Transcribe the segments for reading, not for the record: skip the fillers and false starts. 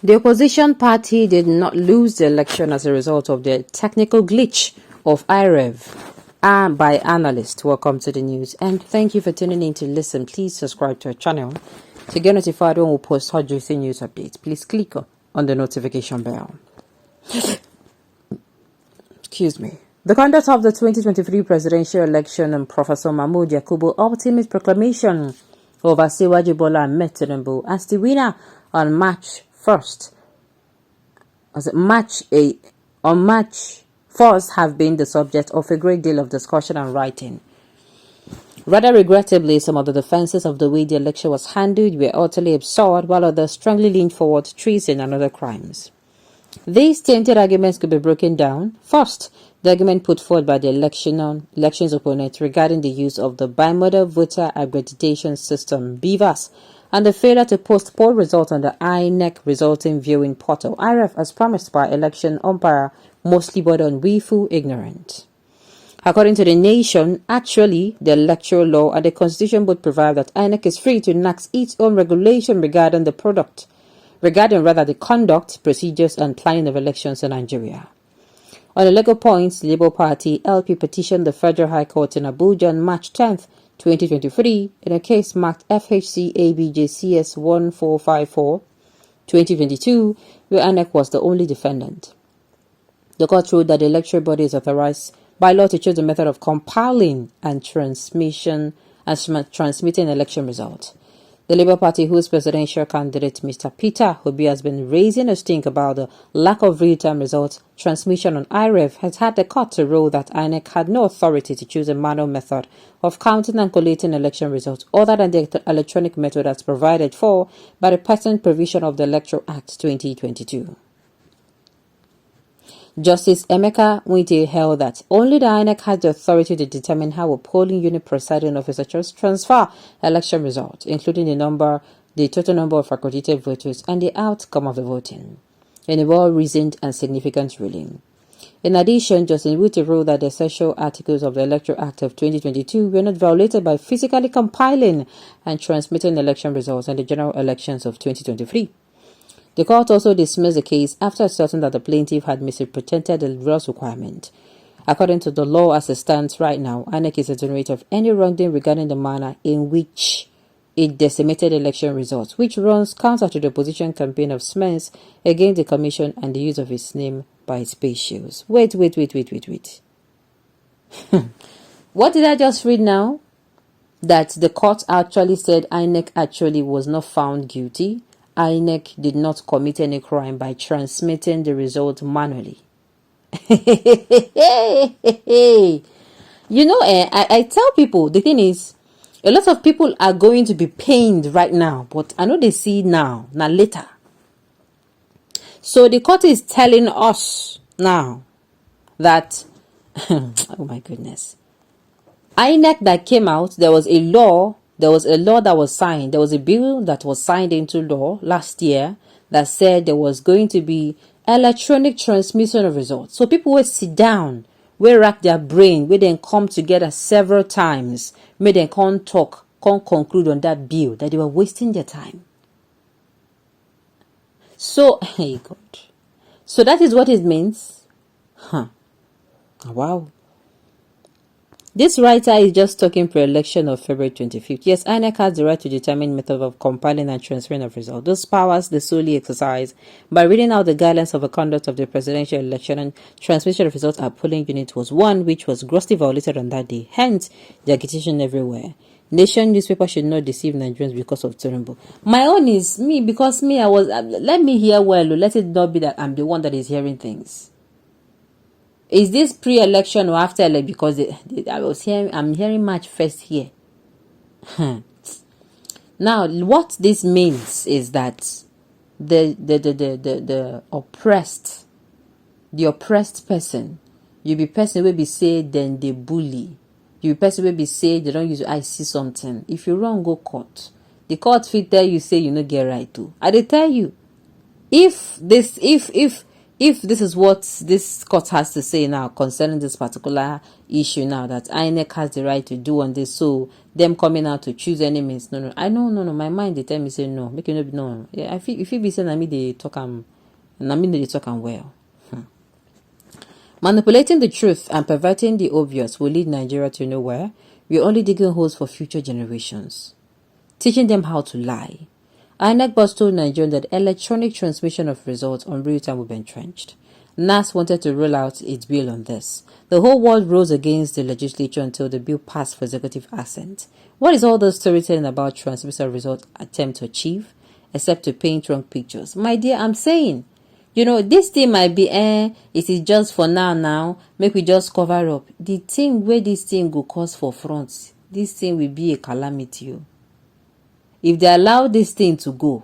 The opposition party did not lose the election as a result of the technical glitch of IREV by analysts. Welcome to the news and thank you for tuning in to listen. Please subscribe to our channel to get notified when we post hot juicy news updates. Please click on the notification bell. Excuse me. The conduct of the 2023 presidential election and Professor Mahmood Yakubu ultimate proclamation of Asiwaju Bola Ahmed Tinubu as the winner on March 1st. March 1st have been the subject of a great deal of discussion and writing. Rather regrettably, some of the defenses of the way the election was handled were utterly absurd, while others strongly leaned forward treason and other crimes. These tainted arguments could be broken down. First, the argument put forward by the elections opponent regarding the use of the Bimodal Voter Accreditation System, BVAS, and the failure to post poll results on the INEC resulting viewing portal, IREF, as promised by election umpire, mostly but on willful ignorant. According to the Nation, actually, the electoral law and the Constitution both provide that INEC is free to enact its own regulation regarding the conduct, procedures, and planning of elections in Nigeria. On the legal points, the Labour Party LP petitioned the Federal High Court in Abuja on March 10th, 2023, in a case marked FHC ABJCS 1454-2022, where INEC was the only defendant. The court ruled that the electoral body is authorized by law to choose the method of compiling and transmitting election results. The Labour Party, whose presidential candidate Mr. Peter Obi has been raising a stink about the lack of real-time results transmission on IREV, has had the court to rule that INEC had no authority to choose a manual method of counting and collating election results other than the electronic method as provided for by the patent provision of the Electoral Act 2022. Justice Emeka Nwite held that only the INEC has the authority to determine how a polling unit presiding officer transfer election results, including the total number of accredited voters, and the outcome of the voting, in a well-reasoned and significant ruling. In addition, Justice Nwite ruled that the essential articles of the Electoral Act of 2022 were not violated by physically compiling and transmitting election results in the general elections of 2023. The court also dismissed the case after asserting that the plaintiff had misrepresented the rules requirement. According to the law as it stands right now, INEC is exonerated of any wrongdoing regarding the manner in which it decimated election results, which runs counter to the opposition campaign of Smith against the commission and the use of its name by its patios. Wait. What did I just read now? That the court actually said INEC actually was not found guilty. INEC did not commit any crime by transmitting the result manually. I tell people, the thing is, a lot of people are going to be pained right now, but I know they see now, not later. So the court is telling us now that, oh my goodness, INEC that came out, there was a law that was signed. There was a bill that was signed into law last year that said there was going to be electronic transmission of results. So people will sit down, will rack their brain, will then come together several times, may then can't conclude on that bill, that they were wasting their time. So, hey God. So that is what it means. Wow. This writer is just talking pre-election of February 25th. Yes, INEC has the right to determine method of compiling and transferring of results. Those powers they solely exercise by reading out the guidelines of the conduct of the presidential election, and transmission of results at polling unit was one which was grossly violated on that day. Hence, the agitation everywhere. Nation newspaper should not deceive Nigerians because of Tinubu. My own is me, because let me hear well. Let it not be that I'm the one that is hearing things. Is this pre-election or after election? Because I'm hearing March 1st here. Now, what this means is that the oppressed person, you be person will be say then they bully. You be person will be say they don't use I see something. If you wrong, go court. The court will tell you say you no get right to. I they tell you, if if this is what this court has to say now concerning this particular issue now, that INEC has the right to do on this, so them coming out to choose any means, no, my mind they tell me say no, make you no. Yeah, I feel if you be saying me they talk and I mean they talk well. Manipulating the truth and perverting the obvious will lead Nigeria to nowhere. We're only digging holes for future generations, teaching them how to lie. INEC boss told Nigerians that electronic transmission of results on real time will be entrenched. NAS wanted to roll out its bill on this. The whole world rose against the legislature until the bill passed for executive assent. What is all this storytelling about transmission of results attempt to achieve, except to paint wrong pictures? My dear, I'm saying, this thing might be, it is just for now, make we just cover up. The thing where this thing go cause for front, this thing will be a calamity. If they allow this thing to go,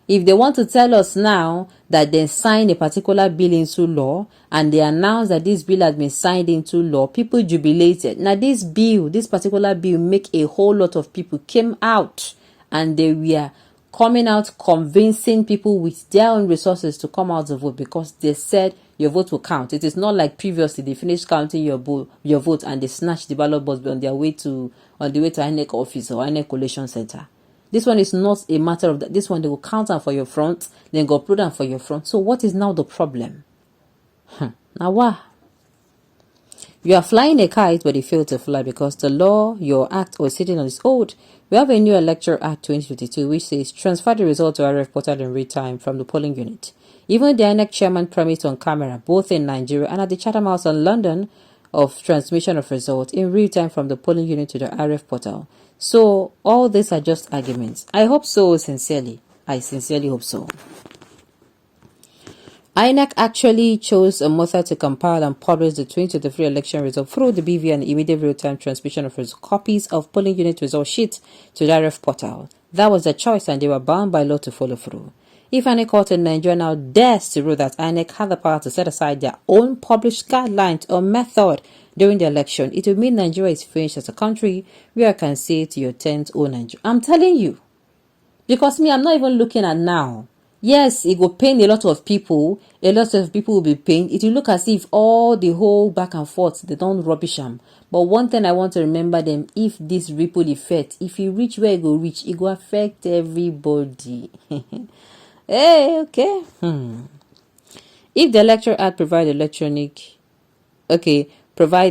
if they want to tell us now that they sign a particular bill into law and they announce that this bill has been signed into law, people jubilated. Now this particular bill, make a whole lot of people came out and they were coming out convincing people with their own resources to come out to vote, because they said your vote will count. It is not like previously they finished counting your vote and they snatched the ballot box on the way to INEC office or INEC collation center. This one is not a matter of that. This one they will count them for your front, then go put them for your front. So what is now the problem? Now what? You are flying a kite, but you fail to fly because the law, your act, was sitting on its old. We have a new Electoral Act 2022 which says transfer the result to RF portal in real time from the polling unit. Even the INEC chairman promised on camera, both in Nigeria and at the Chatham House in London, of transmission of results in real time from the polling unit to the RF portal. So all these are just arguments. I hope so sincerely. I sincerely hope so. INEC actually chose a method to compile and publish the 2023 election results through the BVN and immediate real-time transmission of copies of polling unit result sheets to the RF portal. That was their choice and they were bound by law to follow through. If any court in Nigeria now dares to rule that INEC had the power to set aside their own published guidelines or method during the election, it will mean Nigeria is finished as a country where I can say to your tent, oh Nigeria. I'm telling you. Because I'm not even looking at now. Yes, it will pain a lot of people. A lot of people will be pained. It will look as if all the whole back and forth, they don't rubbish them. But one thing I want to remember them, if this ripple effect, if you reach where it will reach, it will affect everybody. Hey, okay. If the Electoral Act provide the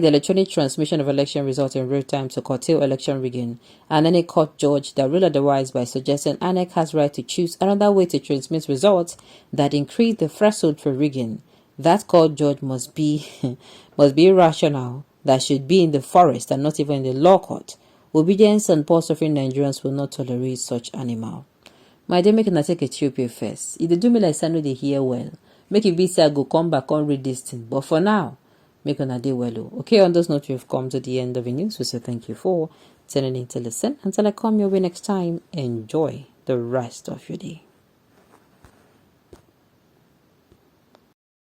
electronic transmission of election results in real time to curtail election rigging, and any court judge that ruled otherwise by suggesting INEC has right to choose another way to transmit results that increase the threshold for rigging, that court judge must be rational, that should be in the forest and not even in the law court. Obedience and poor-suffering Nigerians will not tolerate such animal. My dear, make una take Ethiopia first. If they do me like I know they hear well, make it be say I go come back and read this thing. But for now, make una day well. Okay, on those notes, we've come to the end of the news. We say thank you for tuning in to listen. Until I come your way next time, enjoy the rest of your day.